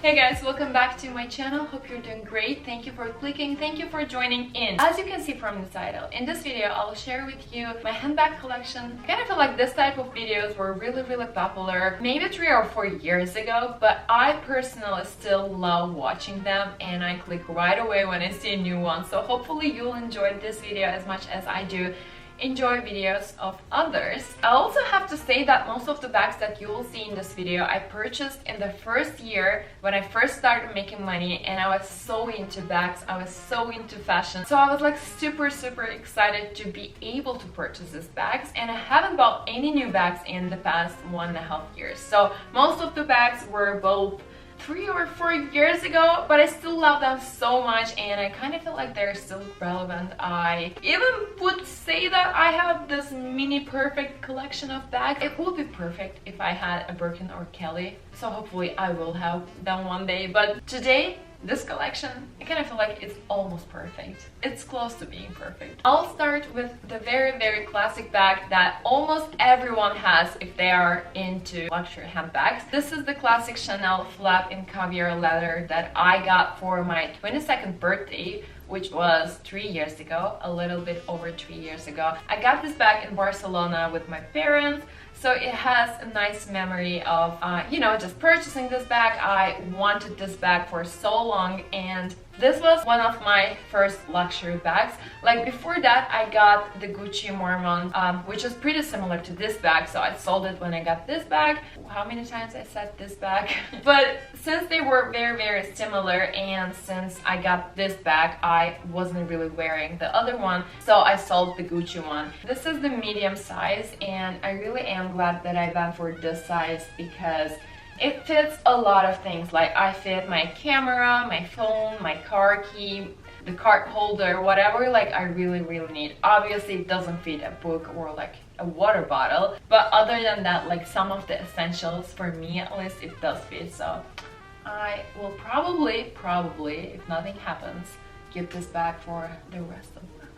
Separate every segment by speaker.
Speaker 1: Hey guys, welcome back to my channel. Hope you're doing great. Thank you for clicking. Thank you for joining in. As you can see from the title, in this video I'll share with you my handbag collection. I kind of feel like this type of videos were really popular maybe 3 or 4 years ago, but I personally still love watching them and I click right away when I see a new one. So hopefully you'll enjoy this video as much as I do enjoy videos of others. I also have to say that most of the bags that you will see in this video I purchased in the first year when I first started making money, and I was so into bags, I was so into fashion, so I was like super excited to be able to purchase these bags, and I haven't bought any new bags in the past 1.5 years. So most of the bags were both 3 or 4 years ago, but I still love them so much and I kind of feel like they're still relevant. I even would say that I have this mini perfect collection of bags. It would be perfect if I had a Birkin or Kelly, so hopefully I will have them one day, but today this collection, I kind of feel like it's almost perfect. It's close to being perfect. I'll start with the very classic bag that almost everyone has if they are into luxury handbags. This is the classic Chanel flap in caviar leather that I got for my 22nd birthday, which was 3 years ago, a little bit over 3 years ago. I got this bag in Barcelona with my parents, so it has a nice memory of, you know, just purchasing this bag. I wanted this bag for so long, and this was one of my first luxury bags. Like before that, I got the Gucci Mormon, which is pretty similar to this bag, so I sold it when I got this bag. How many times I said this bag? But since they were very similar, and since I got this bag, I wasn't really wearing the other one, so I sold the Gucci one. This is the medium size, and I really am glad that I went for this size because it fits a lot of things. Like I fit my camera, my phone, my car key, the card holder, whatever like I really need. Obviously it doesn't fit a book or like a water bottle, but other than that, like some of the essentials, for me at least, it does fit. So I will probably, if nothing happens, give this back for the rest of my life.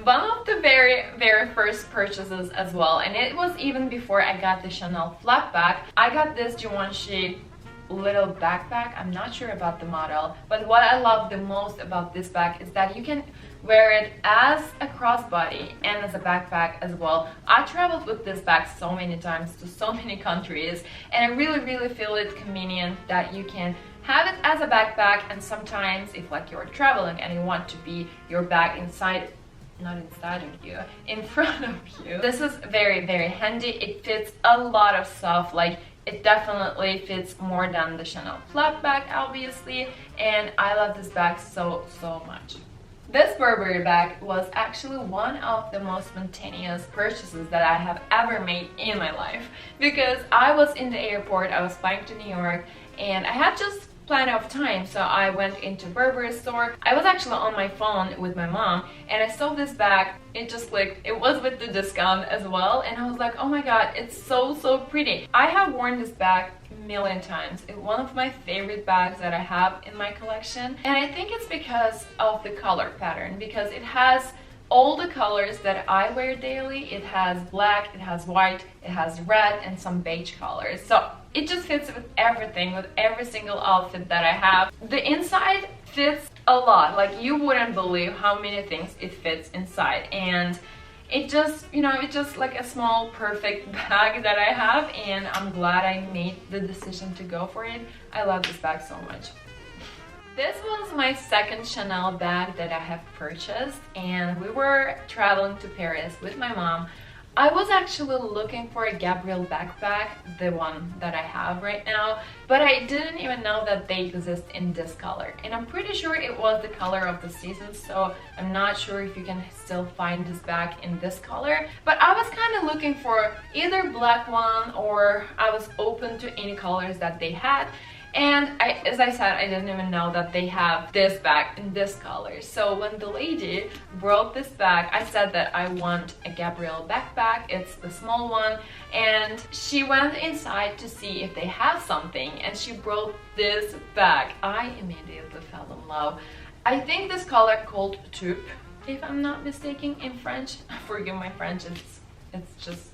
Speaker 1: One of the very first purchases as well, and it was even before I got the Chanel flap bag, I got this Givenchy little backpack. I'm not sure about the model, but what I love the most about this bag is that you can wear it as a crossbody and as a backpack as well. I traveled with this bag so many times to so many countries, and I really feel it convenient that you can have it as a backpack, and sometimes if like you're traveling and you want to be your bag inside, not inside of you, in front of you. This is very handy. It fits a lot of stuff. Like it definitely fits more than the Chanel flap bag, obviously, and I love this bag so much. This Burberry bag was actually one of the most spontaneous purchases that I have ever made in my life, because I was in the airport, I was flying to New York, and I had just plenty of time, so I went into Burberry store. I was actually on my phone with my mom and I saw this bag. It just clicked. It was with the discount as well, and I was like, oh my god, it's so pretty. I have worn this bag a million times. It's one of my favorite bags that I have in my collection, and I think it's because of the color pattern, because it has all the colors that I wear daily. It has black, it has white, it has red, and some beige colors. So it just fits with everything, with every single outfit that I have. The inside fits a lot. Like you wouldn't believe how many things it fits inside. And it just, you know, it's just like a small perfect bag that I have, and I'm glad I made the decision to go for it. I love this bag so much. This was my second Chanel bag that I have purchased, and we were traveling to Paris with my mom. I was actually looking for a Gabrielle backpack, the one that I have right now, but I didn't even know that they exist in this color, and I'm pretty sure it was the color of the season, so I'm not sure if you can still find this bag in this color. But I was kind of looking for either black one, or I was open to any colors that they had. And as I said, I didn't even know that they have this bag in this color. So when the lady brought this bag, I said that I want a Gabrielle backpack. It's the small one. And she went inside to see if they have something, and she brought this bag. I immediately fell in love. I think this color called taupe, if I'm not mistaken, in French. Forgive my French, it's just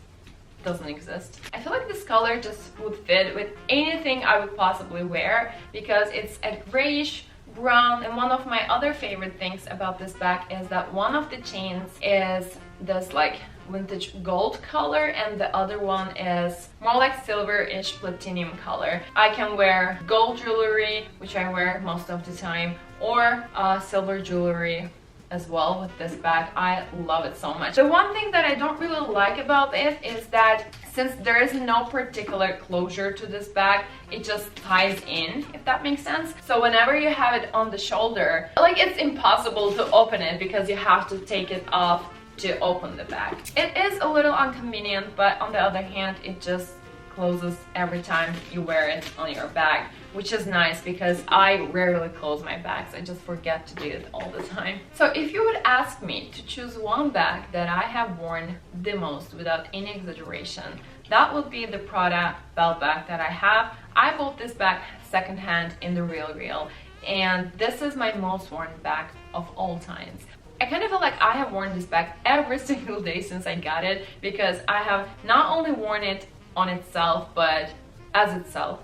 Speaker 1: doesn't exist. I feel like this color just would fit with anything I would possibly wear because it's a grayish brown. And one of my other favorite things about this bag is that one of the chains is this like vintage gold color and the other one is more like silver-ish platinum color. I can wear gold jewelry, which I wear most of the time, or silver jewelry as well with this bag. I love it so much. The one thing that I don't really like about it is that since there is no particular closure to this bag, it just ties in, if that makes sense. So whenever you have it on the shoulder, like it's impossible to open it because you have to take it off to open the bag. It is a little inconvenient, but on the other hand, it just closes every time you wear it on your bag, which is nice because I rarely close my bags. I just forget to do it all the time. So if you would ask me to choose one bag that I have worn the most without any exaggeration, that would be the Prada belt bag that I have. I bought this bag secondhand in the Real, and this is my most worn bag of all times. I kind of feel like I have worn this bag every single day since I got it because I have not only worn it on itself, but as itself,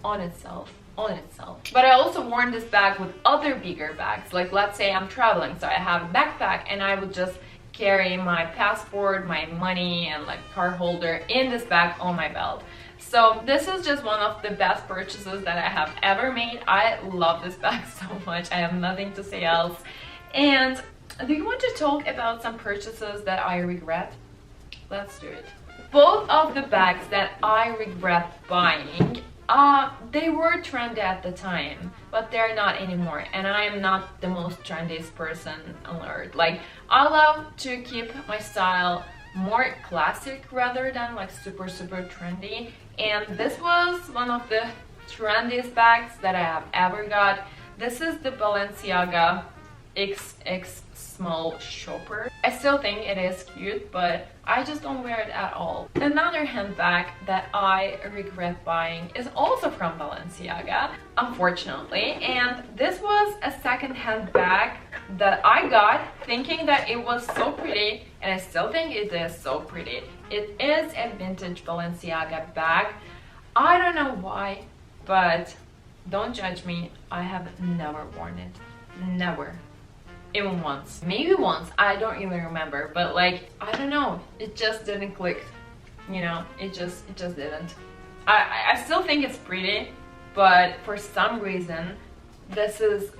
Speaker 1: on itself. But I also worn this bag with other bigger bags. Like let's say I'm traveling, so I have a backpack and I would just carry my passport, my money, and like card holder in this bag on my belt. So this is just one of the best purchases that I have ever made. I love this bag so much. I have nothing to say else. And do you want to talk about some purchases that I regret? Let's do it. Both of the bags that I regret buying, they were trendy at the time, but they're not anymore. And I am not the most trendiest person on earth. Like, I love to keep my style more classic rather than like super trendy. And this was one of the trendiest bags that I have ever got. This is the Balenciaga XX small shopper. I still think it is cute, but I just don't wear it at all. Another handbag that I regret buying is also from Balenciaga, unfortunately, and this was a second-hand bag that I got thinking that it was so pretty, and I still think it is so pretty. It is a vintage Balenciaga bag. I don't know why, but don't judge me. I have never worn it. Never. Even once. Maybe once. I don't even remember. But like, I don't know. It just didn't click. You know, it just didn't. I still think it's pretty, but for some reason, this is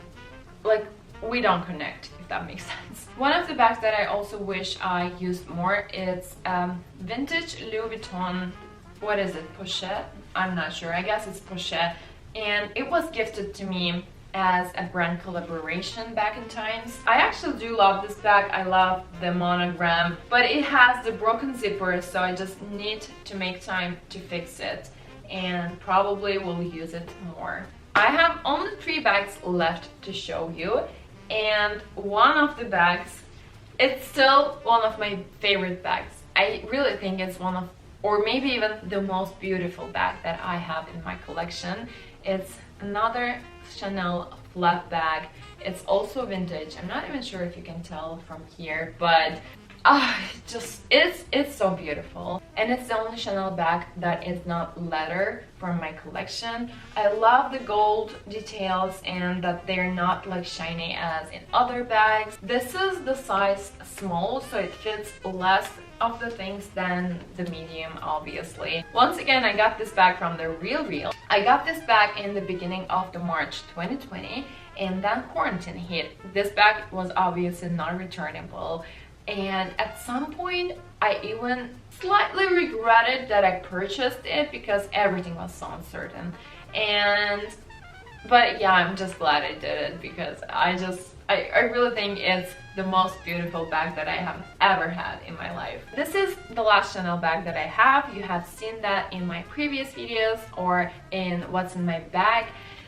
Speaker 1: like, we don't connect, if that makes sense. One of the bags that I also wish I used more is vintage Louis Vuitton. What is it? Pochette? I'm not sure. I guess it's Pochette. And it was gifted to me as a brand collaboration back in times. I actually do love this bag. I love the monogram, but it has the broken zipper, so I just need to make time to fix it and probably will use it more. I have only 3 bags left to show you, and one of the bags, it's still one of my favorite bags. I really think it's one of, or maybe even the most beautiful bag that I have in my collection. It's another Chanel flat bag. It's also vintage. I'm not even sure if you can tell from here, but it's so beautiful. And it's the only Chanel bag that is not leather from my collection. I love the gold details and that they're not like shiny as in other bags. This is the size small, so it fits less of the things than the medium, obviously. Once again, I got this bag from the Real. I got this bag in the beginning of the March 2020, and then quarantine hit. This bag was obviously not returnable, and at some point I even slightly regretted that I purchased it because everything was so uncertain. But yeah, I'm just glad I did it because I really think it's the most beautiful bag that I have ever had in my life. This is the last Chanel bag that I have. You have seen that in my previous videos or in what's in my bag.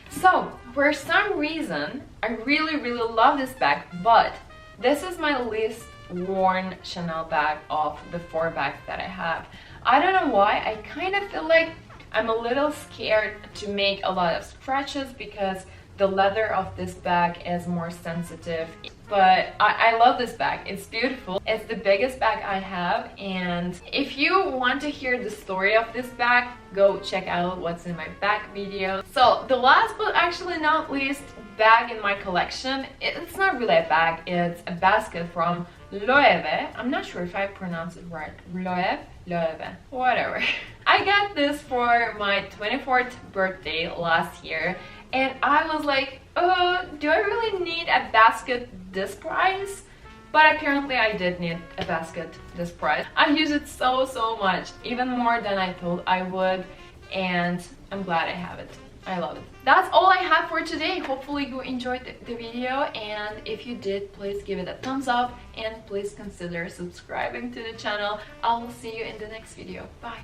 Speaker 1: So for some reason, I really love this bag, but this is my least worn Chanel bag of the 4 bags that I have. I don't know why. I kind of feel like I'm a little scared to make a lot of scratches because the leather of this bag is more sensitive. But I love this bag. It's beautiful. It's the biggest bag I have, and if you want to hear the story of this bag, go check out what's in my bag video. So the last but actually not least bag in my collection, it's not really a bag, it's a basket from Loewe. I'm not sure if I pronounce it right. Loewe, whatever. I got this for my 24th birthday last year, and I was like, oh, do I really need a basket this price? But apparently I did need a basket this price. I use it so much, even more than I thought I would, and I'm glad I have it. I love it. That's all I have for today. Hopefully you enjoyed the video, and if you did, please give it a thumbs up and please consider subscribing to the channel. I will see you in the next video. Bye.